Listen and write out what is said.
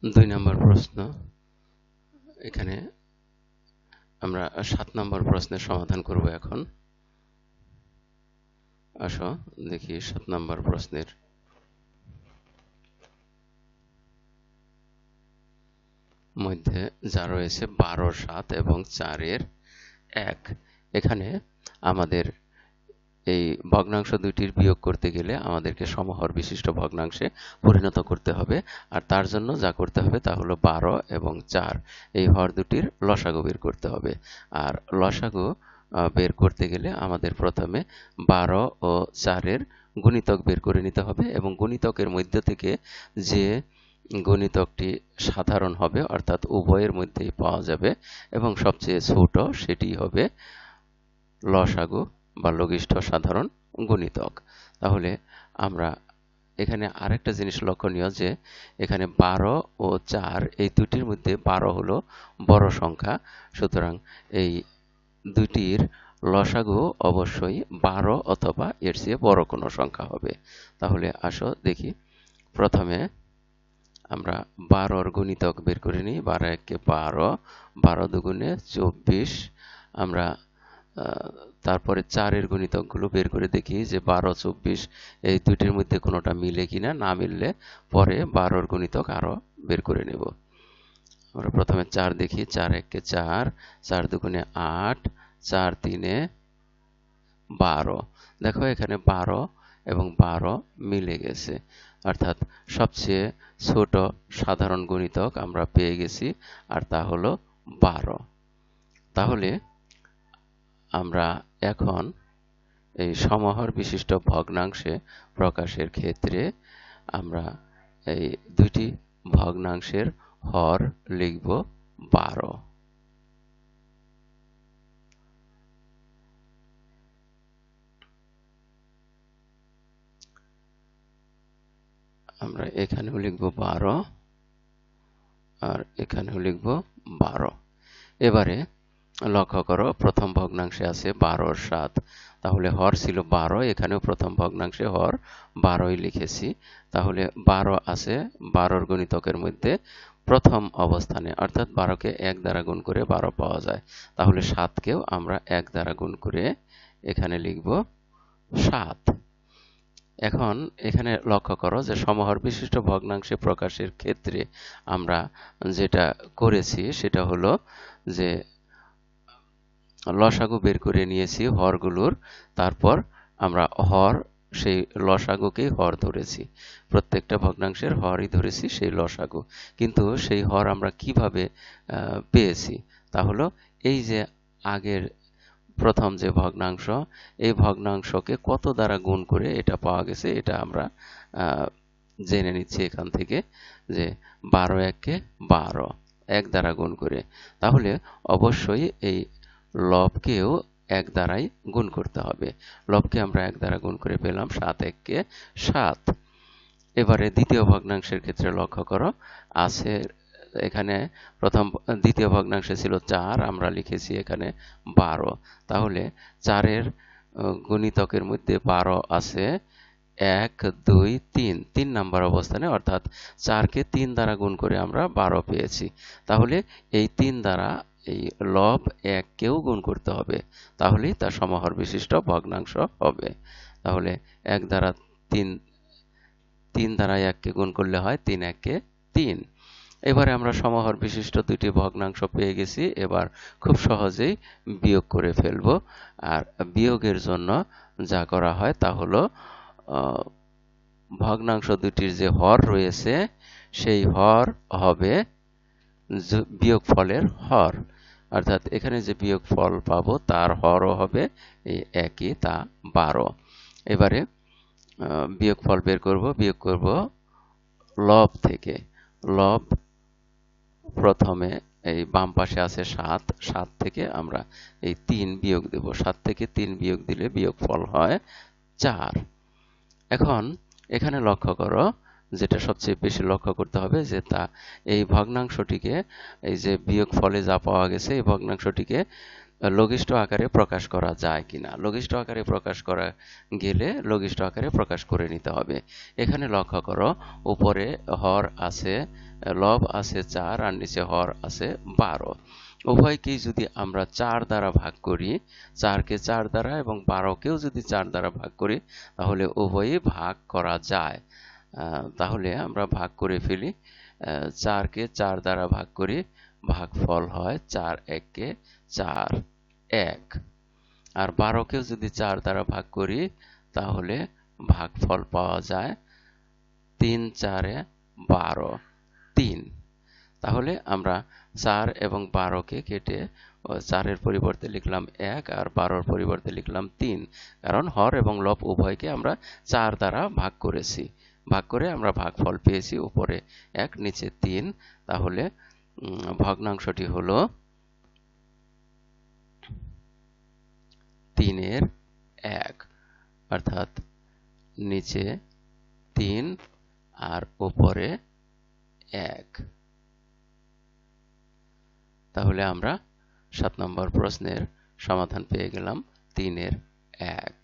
2 নম্বর প্রশ্ন। এখানে আমরা 7 নম্বর প্রশ্নের সমাধান করব এখন। আসো দেখি 7 নম্বর প্রশ্নের মধ্যে যা রয়েছে 12, 7 এবং 4 এর 1। এখানে আমাদের এই ভগ্নাংশ দুইটির বিয়োগ করতে গেলে আমাদেরকে সমহর বিশিষ্ট ভগ্নাংশে পরিণত করতে হবে। আর তার জন্য যা করতে হবে তা হলো 12 এবং 4 এই হর দুটির লসাগু বের করতে হবে। আর লসাগু বের করতে গেলে আমাদের প্রথমে 12 ও 4 এর গুণিতক বের করে নিতে হবে এবং গুণিতকের মধ্য থেকে যে গুণিতকটি সাধারণ হবে অর্থাৎ উভয়ের মধ্যেই পাওয়া যাবে এবং সবচেয়ে ছোট সেটি হবে লসাগু বা লঘিষ্ঠ সাধারণ গুণিতক। তাহলে আমরা এখানে আরেকটা জিনিস লক্ষণীয় যে এখানে 12 ও 4 এই দুটির মধ্যে 12 হলো বড় সংখ্যা, সুতরাং এই দুটির লসাগু অবশ্যই 12 অথবা এর চেয়ে বড় কোনো সংখ্যা হবে। তাহলে আসো দেখি, প্রথমে আমরা 12 গুণিতক বের করে নিই। 12 একে 12, 12 দুগুণে 24। আমরা তারপরে 4 এর গুণিতকগুলো বের করে দেখি যে 12, 24 এই দুটির মধ্যে কোনোটা মিলে কিনা। না মিললে পরে 12 এর গুণিতক আরো বের করে নেব। আমরা প্রথমে 4 দেখি। 4 একে 4, 4 দুগুণে 8, 4 তিনে 12। দেখো এখানে 12 এবং 12 মিলে গেছে, অর্থাৎ সবচেয়ে ছোট সাধারণ গুণিতক আমরা পেয়ে গেছি, আর তা হলো 12। তাহলে আমরা এখন এই সমহর বিশিষ্ট ভগ্নাংশে প্রকাশের ক্ষেত্রে আমরা এই দুইটি ভগ্নাংশের হর লিখব 12। আমরা এখানেও লিখব 12 আর এখানেও লিখব 12। এবারে লক্ষ্য করো, প্রথম ভগ্নাংশে আছে 12 এর 7, তাহলে হর ছিল 12, এখানেও প্রথম ভগ্নাংশে হর 12ই লিখেছি। তাহলে 12 আছে 12 গুণিতকের মধ্যে প্রথম অবস্থানে, অর্থাৎ 12কে 1 দ্বারা গুণ করে 12 পাওয়া যায়। তাহলে 7কেও আমরা 1 দ্বারা গুণ করে এখানে লিখব 7। এখন এখানে লক্ষ্য করো যে সমহর বিশিষ্ট ভগ্নাংশে প্রকাশের ক্ষেত্রে আমরা যেটা করেছি সেটা হলো যে লসাগু বের করে নিয়েছি হরগুলোর, তারপর আমরা হর সেই লসাগুকেই হর ধরেছি, প্রত্যেকটা ভগ্নাংশের হরই ধরেছি সেই লসাগু। কিন্তু সেই হর আমরা কিভাবে পেয়েছি, তা হলো এই যে আগের প্রথম যে ভগ্নাংশ, এই ভগ্নাংশকে কত দ্বারা গুণ করে এটা পাওয়া গেছে এটা আমরা জেনে নিচ্ছি এখান থেকে যে 12 একে 12 1 দ্বারা গুণ করে। তাহলে অবশ্যই এই লবকেও 1 দ্বারাই গুণ করতে হবে। লবকে আমরা 1 দ্বারা গুণ করে পেলাম 7 একে 7। এবারে দ্বিতীয় ভগ্নাংশের ক্ষেত্রে লক্ষ্য করো, আছে এখানে দ্বিতীয় ভগ্নাংশে ছিল 4, আমরা লিখেছি এখানে 12। তাহলে 4 এর গুণিতকের মধ্যে 12 আছে 1, 2, 3, 3 নাম্বার অবস্থানে, অর্থাৎ 4কে 3 দ্বারা গুণ করে আমরা 12 পেয়েছি। তাহলে এই 3 দ্বারা এই লব 1 কেও গুণ করতে হবে, তাহলেই তা সমহর বিশিষ্ট ভগ্নাংশ হবে। তাহলে 1 দ্বারা 3 দ্বারা 1কে গুণ করলে হয় 3 একে 3। এবারে আমরা সমহর বিশিষ্ট দুটি ভগ্নাংশ পেয়ে গেছি। এবার খুব সহজেই বিয়োগ করে ফেলব। আর বিয়োগের জন্য যা করা হয় তা হলো ভগ্নাংশ দুটির যে হর রয়েছে সেই হর হবে বিয়োগফলের হর, অর্থাৎ এখানে যে বিয়োগফল পাবো তার হরও হবে এই একই, তা 12। এবারে বিয়োগফল বের করব। বিয়োগ করব লব থেকে। লব প্রথমে এই বাম পাশে আছে 7, 7 থেকে আমরা এই 3 বিয়োগ দেব। 7 থেকে 3 বিয়োগ দিলে বিয়োগফল হয় 4। এখন এখানে লক্ষ্য করো, যেটা সবচেয়ে বেশি লক্ষ্য করতে হবে যে তা এই ভগ্নাংশটিকে, এই যে বিয়োগফলে যা পাওয়া গেছে এই ভগ্নাংশটিকে লঘিষ্ঠ আকারে প্রকাশ করা যায় কিনা। লঘিষ্ঠ আকারে প্রকাশ করা গেলে লঘিষ্ঠ আকারে প্রকাশ করে নিতে হবে। এখানে লক্ষ্য করো, উপরে হর আছে, লব আছে 4 আর নিচে হর আছে 12। উভয়কেই যদি আমরা 4 দ্বারা ভাগ করি, 4 কে 4 দ্বারা এবং 12 কেও যদি 4 দ্বারা ভাগ করি, তাহলে উভয়ই ভাগ করা যায়। তাহলে আমরা ভাগ করে ফেলি। 4 কে 4 দ্বারা ভাগ করি, ভাগফল হয় 4 একে 4, 1। আর 12 কেও যদি 4 দ্বারা ভাগ করি, তাহলে ভাগফল পাওয়া যায় 3 4 এ 12, 3। তাহলে আমরা 4 এবং 12 কে কেটে 4 এর পরিবর্তে লিখলাম 1 আর 12 এর পরিবর্তে লিখলাম 3, কারণ হর এবং লব উভয়কে আমরা 4 দ্বারা ভাগ করেছি। ভাগ করে আমরা ভাগফল পেয়েছি, উপরে 1 নিচে 3। তাহলে ভগ্নাংশটি হলো 3 এর 1, অর্থাৎ নিচে 3 আর উপরে 1। তাহলে আমরা 7 নম্বর প্রশ্নের সমাধান পেয়ে গেলাম 3 এর 1।